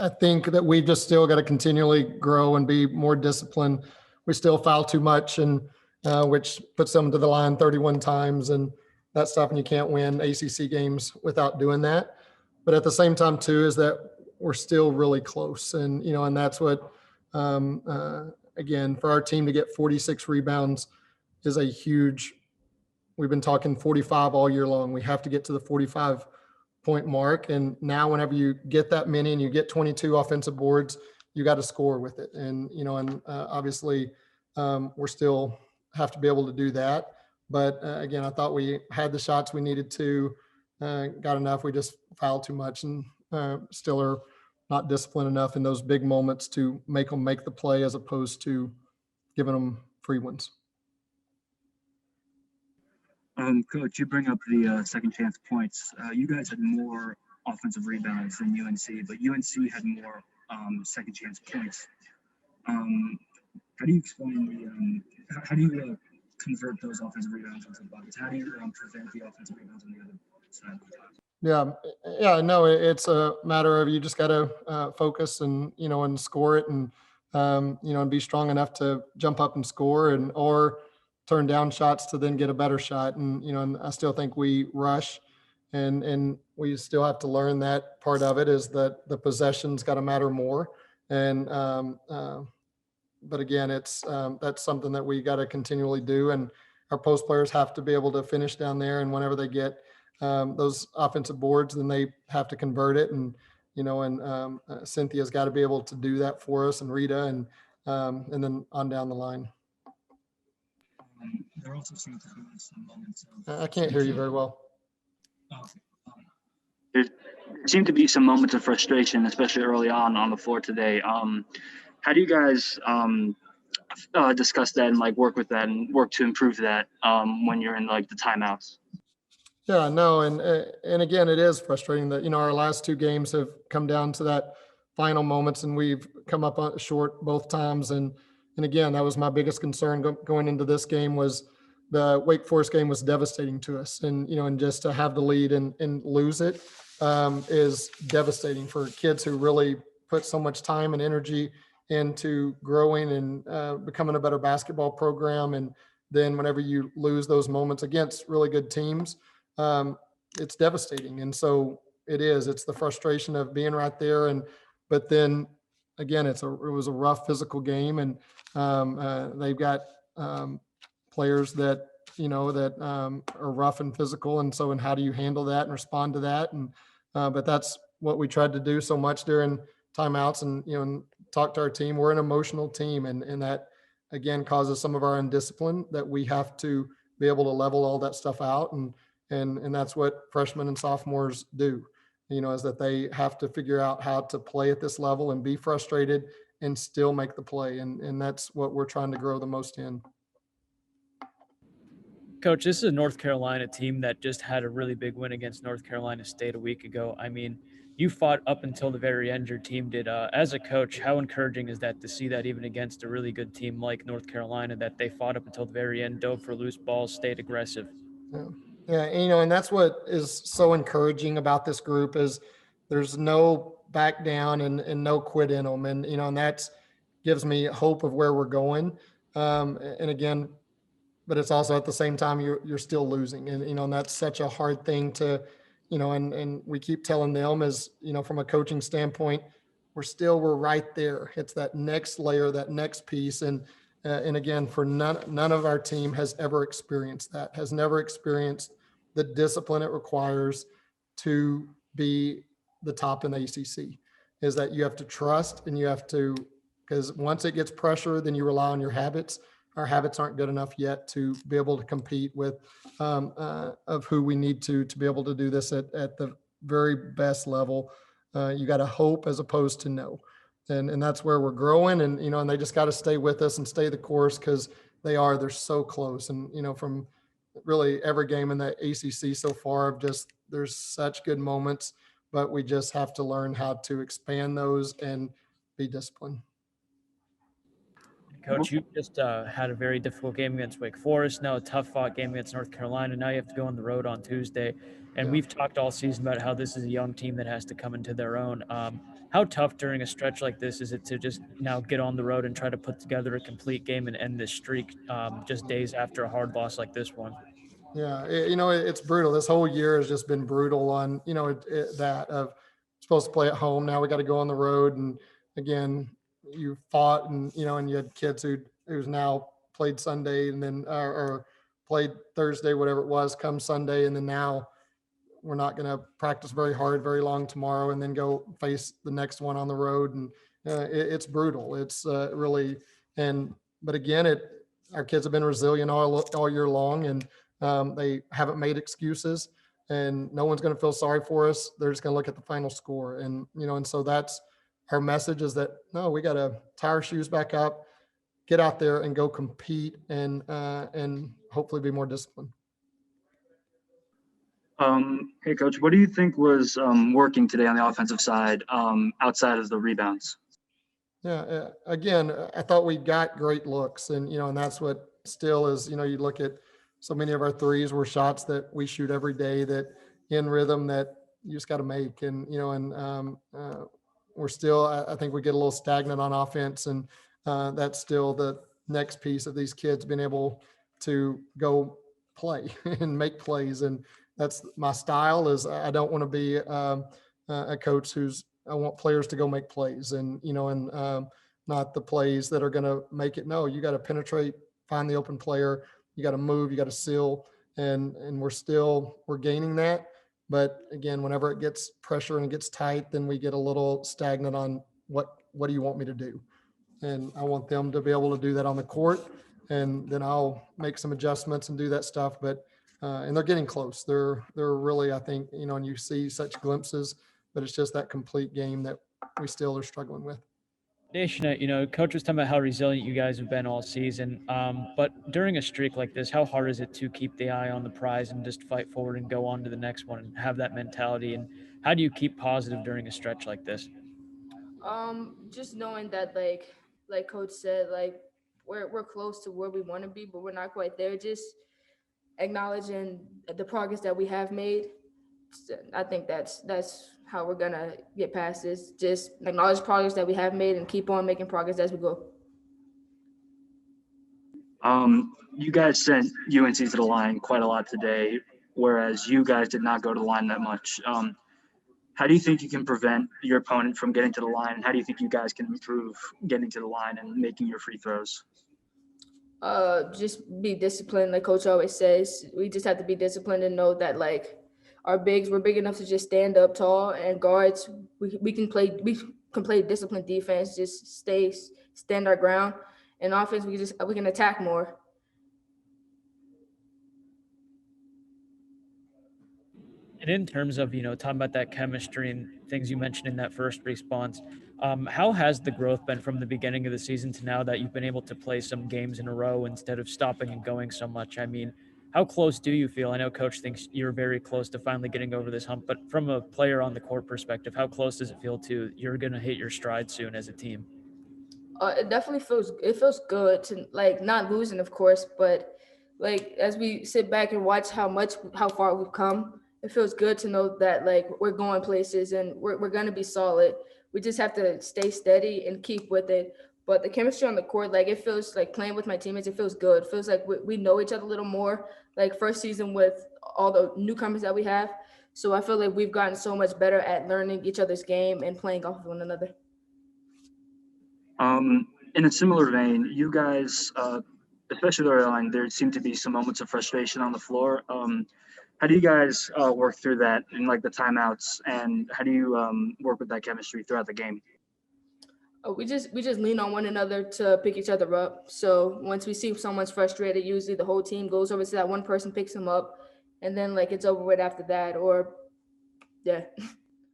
I think that we've just still got to continually grow and be more disciplined. We still foul too much, and which puts them to the line 31 times and that stuff. And you can't win ACC games without doing that. But at the same time, too, is that we're still really close. And, and that's what, again, for our team to get 46 rebounds is a huge, we've been talking 45 all year long. We have to get to the 45-point mark. And now whenever you get that many and you get 22 offensive boards, you got to score with it. And, obviously we're still have to be able to do that. But again, I thought we had the shots we needed to, got enough. We just fouled too much and still are not disciplined enough in those big moments to make them make the play as opposed to giving them free ones. Coach, you bring up the second chance points. You guys had more offensive rebounds than UNC, but UNC had more second chance points. How do you explain how do you convert those offensive rebounds into buckets? How do you prevent the offensive rebounds on the other side? No, it's a matter of you just got to focus and and score it and and be strong enough to jump up and score or turn down shots to then get a better shot. And and I still think we rush and we still have to learn that part of it is that the possession's got to matter more. And but again, it's that's something that we got to continually do. And our post players have to be able to finish down there. And whenever they get those offensive boards, then they have to convert it. And, Cynthia's got to be able to do that for us and Rita and then on down the line. There also seems to be some moments I can't hear you very well. There seemed to be some moments of frustration, especially early on the floor today. How do you guys discuss that and work with that and work to improve that when you're in the timeouts? Yeah, no, and again, it is frustrating that our last two games have come down to that final moments, and we've come up short both times. And again, that was my biggest concern going into this game was the Wake Forest game was devastating to us, and and just to have the lead and lose it is devastating for kids who really put so much time and energy into growing and becoming a better basketball program. And then whenever you lose those moments against really good teams, it's devastating. And so it's the frustration of being right there. But then again, it was a rough physical game, and they've got players that, that are rough and physical. And so, and how do you handle that and respond to that? And, but that's what we tried to do so much during timeouts and, and talk to our team. We're an emotional team, and that again causes some of our undiscipline that we have to be able to level all that stuff out. And that's what freshmen and sophomores do, is that they have to figure out how to play at this level and be frustrated and still make the play. And that's what we're trying to grow the most in. Coach, this is a North Carolina team that just had a really big win against North Carolina State a week ago. I mean, you fought up until the very end, your team did. As a coach, how encouraging is that to see that even against a really good team like North Carolina, that they fought up until the very end, dove for loose balls, stayed aggressive? Yeah, and that's what is so encouraging about this group is there's no back down and no quit in them. And, and that gives me hope of where we're going. And again, but it's also at the same time, you're still losing. And, and that's such a hard thing to, and we keep telling them as, from a coaching standpoint, we're right there. It's that next layer, that next piece. And again, for none of our team has ever experienced that, has never experienced the discipline it requires to be the top in the ACC, is that you have to trust and you have to, because once it gets pressure, then you rely on your habits. Our habits aren't good enough yet to be able to compete with of who we need to be able to do this at the very best level. You got to hope as opposed to know. And that's where we're growing, and and they just got to stay with us and stay the course, because they're so close. And from really every game in the ACC so far, there's such good moments, but we just have to learn how to expand those and be disciplined. Coach, you just had a very difficult game against Wake Forest, now a tough-fought game against North Carolina. Now you have to go on the road on Tuesday. And we've talked all season about how this is a young team that has to come into their own. How tough during a stretch like this is it to just now get on the road and try to put together a complete game and end this streak just days after a hard loss like this one? Yeah, it's brutal. This whole year has just been brutal on, that of supposed to play at home. Now we got to go on the road. And again, you fought and, and you had kids who's now played Sunday and then, or played Thursday, whatever it was, come Sunday. And then now we're not going to practice very hard, very long tomorrow, and then go face the next one on the road. And it's brutal. It's really, but again, our kids have been resilient all year long, and they haven't made excuses, and no one's going to feel sorry for us. They're just going to look at the final score. And, and so that's our message, is that, no, we got to tie our shoes back up, get out there and go compete, and hopefully be more disciplined. Hey, Coach, what do you think was working today on the offensive side outside of the rebounds? Yeah, again, I thought we got great looks, and, and that's what still is, you look at so many of our threes were shots that we shoot every day, that in rhythm, that you just got to make. And, we're still, I think we get a little stagnant on offense, and that's still the next piece of these kids being able to go play and make plays. And that's my style. Is I don't want to be a coach I want players to go make plays, and, not the plays that are going to make it. No, you got to penetrate, find the open player. You got to move, you got to seal. And we're gaining that. But again, whenever it gets pressure and it gets tight, then we get a little stagnant on what do you want me to do? And I want them to be able to do that on the court, and then I'll make some adjustments and do that stuff. But and they're getting close. They're really, I think, and you see such glimpses, but it's just that complete game that we still are struggling with. Nation, Coach was talking about how resilient you guys have been all season. But during a streak like this, how hard is it to keep the eye on the prize and just fight forward and go on to the next one and have that mentality? And how do you keep positive during a stretch like this? Just knowing that, like Coach said, like we're close to where we want to be, but we're not quite there. Just acknowledging the progress that we have made. I think that's how we're gonna get past this. Just acknowledge progress that we have made and keep on making progress as we go. You guys sent UNC to the line quite a lot today, whereas you guys did not go to the line that much. How do you think you can prevent your opponent from getting to the line? And how do you think you guys can improve getting to the line and making your free throws? Just be disciplined. Like Coach always says, we just have to be disciplined and know that, like, our bigs, we're big enough to just stand up tall, and guards, we can play disciplined defense, just stand our ground. And offense, we can attack more. And in terms of, talking about that chemistry and things you mentioned in that first response, how has the growth been from the beginning of the season to now that you've been able to play some games in a row instead of stopping and going so much? I mean, how close do you feel? I know Coach thinks you're very close to finally getting over this hump, but from a player on the court perspective, how close does it feel to you're going to hit your stride soon as a team? It definitely feels good to, like, not losing, of course, but like as we sit back and watch how far we've come, it feels good to know that, like, we're going places and we're gonna be solid. We just have to stay steady and keep with it. But the chemistry on the court, like, it feels like playing with my teammates. It feels good. It feels like we know each other a little more. Like first season with all the newcomers that we have, so I feel like we've gotten so much better at learning each other's game and playing off of one another. In a similar vein, you guys, especially early on, there seemed to be some moments of frustration on the floor. How do you guys work through that in, like, the timeouts, and how do you work with that chemistry throughout the game? We just lean on one another to pick each other up. So once we see someone's frustrated, usually the whole team goes over to that one person, picks them up, and then, like, it's over with after that. Or yeah.